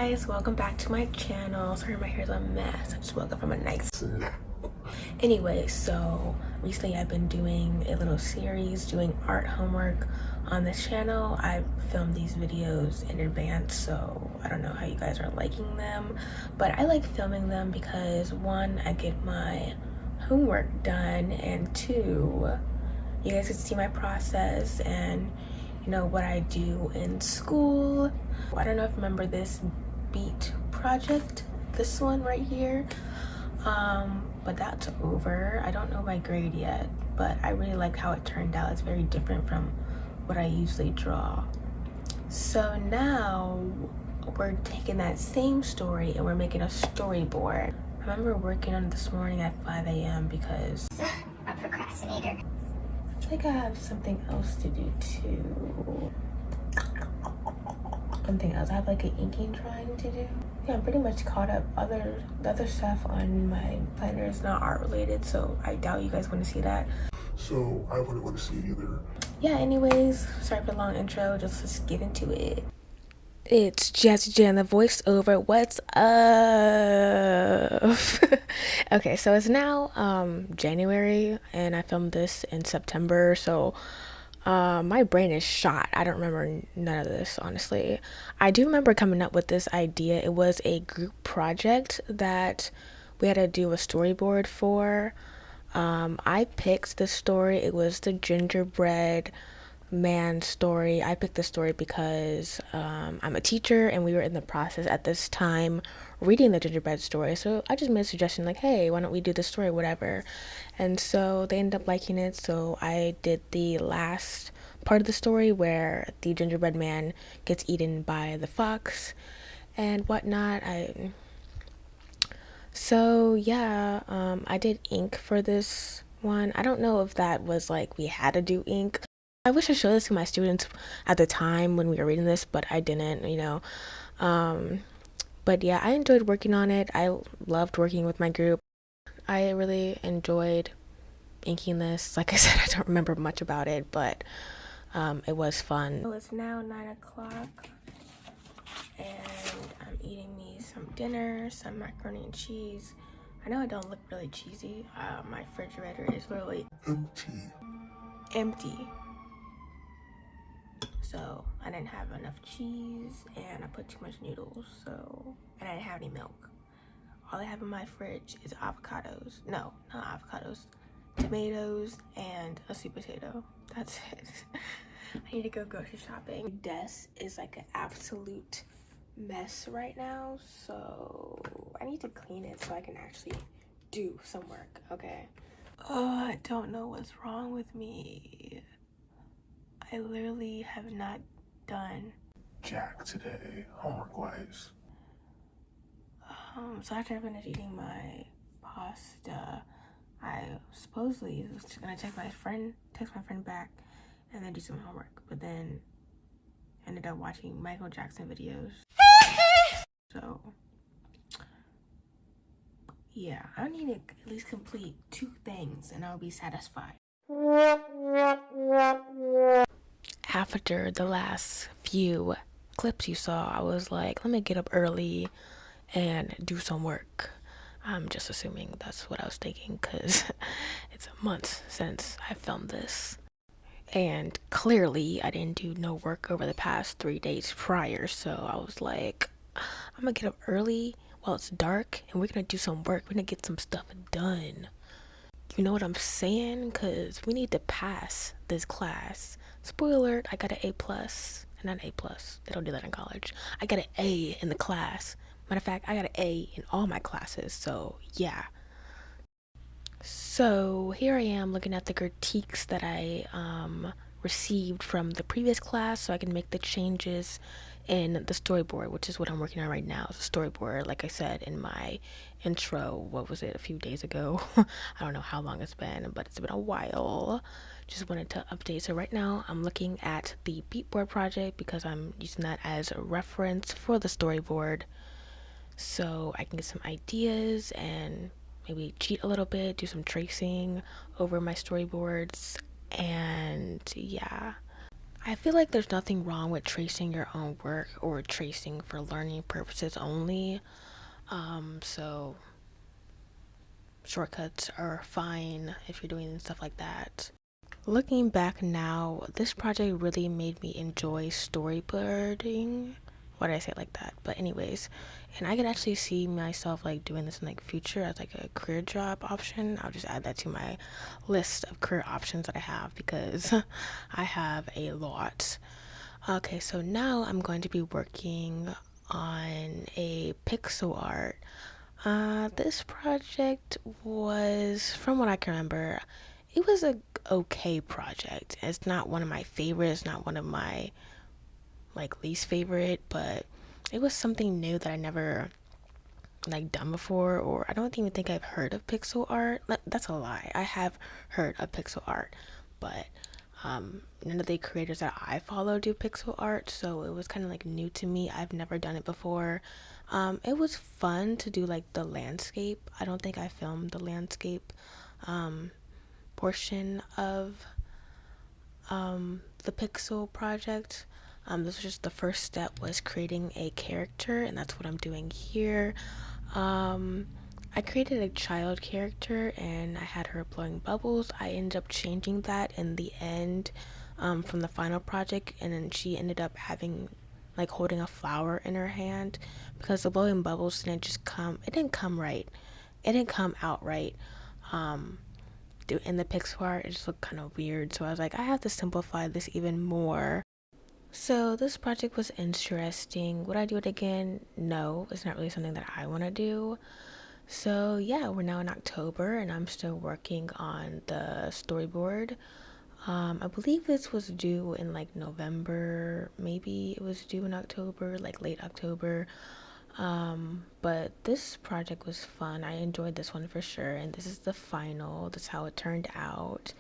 guys, welcome back to my channel. Sorry my hair's a mess. I just woke up from a nice nap. Anyway, so recently I've been doing a little series doing art homework on this channel. I filmed these videos in advance, so I don't know how you guys are liking them, but I like filming them because one, I get my homework done, and two, you guys can see my process and you know what I do in school. I don't know if you remember this beat project, this one right here, but that's over. I don't know my grade yet, but I really like how it turned out. It's very different from what I usually draw. So now we're taking that same story and we're making a storyboard. I remember working on it this morning at 5 a.m. because a procrastinator. I think I have something else to do too. Something else. I have like an inking drawing to do. Yeah, I'm pretty much caught up. The other stuff on my planner is not art related, so I doubt you guys want to see that. So I wouldn't want to see it either. Yeah, anyways, sorry for the long intro. Let's get into it. It's Jazzy J on the voiceover. What's up? Okay, so it's now January and I filmed this in September, so my brain is shot. I don't remember none of this, honestly. I do remember coming up with this idea. It was a group project that we had to do a storyboard for. I picked the story. It was the Gingerbread Man story. I picked the story because I'm a teacher and we were in the process at this time reading the Gingerbread story, so I just made a suggestion like, hey, why don't we do this story, whatever. And so they ended up liking it, so I did the last part of the story where the gingerbread man gets eaten by the fox and whatnot. So yeah, I did ink for this one. I don't know if that was like we had to do ink. I wish I showed this to my students at the time when we were reading this, but I didn't, you know. But yeah, I enjoyed working on it. I loved working with my group. I really enjoyed inking this. Like I said, I don't remember much about it, but it was fun. Well, it's now 9 o'clock and I'm eating me some dinner, some macaroni and cheese. I know I don't look really cheesy. My refrigerator is literally empty. So I didn't have enough cheese and I put too much noodles, so, and I didn't have any milk. All I have in my fridge is avocados. No, not avocados. Tomatoes and a sweet potato. That's it. I need to go grocery shopping. My desk is like an absolute mess right now, so I need to clean it so I can actually do some work, okay? Oh, I don't know what's wrong with me. I literally have not done Jack today, homework-wise. So after I finish eating my pasta, I supposedly was gonna text my friend back and then do some homework, but then ended up watching Michael Jackson videos. So yeah, I need to at least complete 2 things and I'll be satisfied. After the last few clips you saw, I was like, let me get up early and do some work. I'm just assuming that's what I was thinking because it's a month since I filmed this. And clearly I didn't do no work over the past 3 days prior, so I was like, I'm gonna get up early while it's dark and we're gonna do some work. We're gonna get some stuff done. You know what I'm saying? Because we need to pass this class. Spoiler alert, I got an A+. Not an A+. They don't do that in college. I got an A in the class. Matter of fact, I got an A in all my classes, so yeah. So here I am looking at the critiques that I received from the previous class so I can make the changes in the storyboard, which is what I'm working on right now. It's a storyboard, like I said in my intro, what was it, a few days ago? I don't know how long it's been, but it's been a while. Just wanted to update. So right now I'm looking at the beatboard project because I'm using that as a reference for the storyboard, so I can get some ideas and maybe cheat a little bit, do some tracing over my storyboards, and yeah. I feel like there's nothing wrong with tracing your own work or tracing for learning purposes only. So shortcuts are fine if you're doing stuff like that. Looking back now, this project really made me enjoy storyboarding. Why did I say it like that? But anyways, and I could actually see myself like doing this in like future as like a career job option. I'll just add that to my list of career options that I have because I have a lot. Okay, so now I'm going to be working on a pixel art. This project was, from what I can remember, it was a okay project. It's not one of my favorites, not one of my like least favorite, but it was something new that I never like done before, or I don't even think I've heard of pixel art. That's a lie. I have heard of pixel art, but none of the creators that I follow do pixel art, so it was kind of like new to me. I've never done it before. It was fun to do like the landscape. I don't think I filmed the landscape portion of the pixel project. This was just the first step, was creating a character, and that's what I'm doing here. I created a child character and I had her blowing bubbles. I ended up changing that in the end, from the final project, and then she ended up having like holding a flower in her hand because the blowing bubbles didn't come right. It didn't come out right. In the pixel art, it just looked kind of weird. So I was like, I have to simplify this even more. So this project was interesting. Would I do it again? No, it's not really something that I want to do. So yeah, we're now in October and I'm still working on the storyboard. I believe this was due in like November, maybe it was due in October, like late October. But this project was fun. I enjoyed this one for sure, and this is the final. That's how it turned out.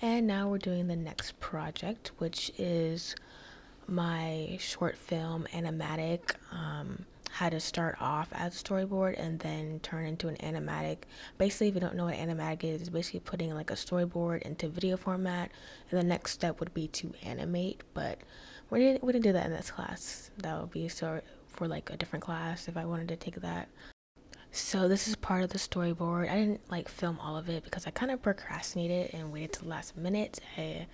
And now we're doing the next project, which is my short film Animatic. Had to start off as a storyboard and then turn into an animatic. Basically, if you don't know what animatic is, it's basically putting like a storyboard into video format, and the next step would be to animate. But we didn't do that in this class. That would be so for like a different class if I wanted to take that. So this is part of the storyboard. I didn't like film all of it because I kind of procrastinated and waited to the last minute. I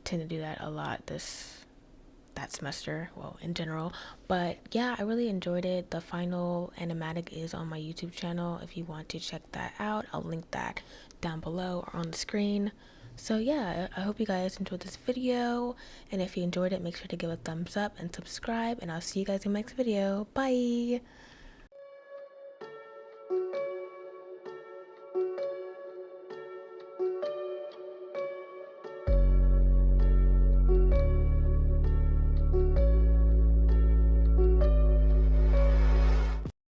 tend to do that a lot that semester, well, in general. But yeah, I really enjoyed it. The final animatic is on my YouTube channel. If you want to check that out, I'll link that down below or on the screen. So yeah, I hope you guys enjoyed this video, and if you enjoyed it, make sure to give a thumbs up and subscribe, and I'll see you guys in my next video. Bye.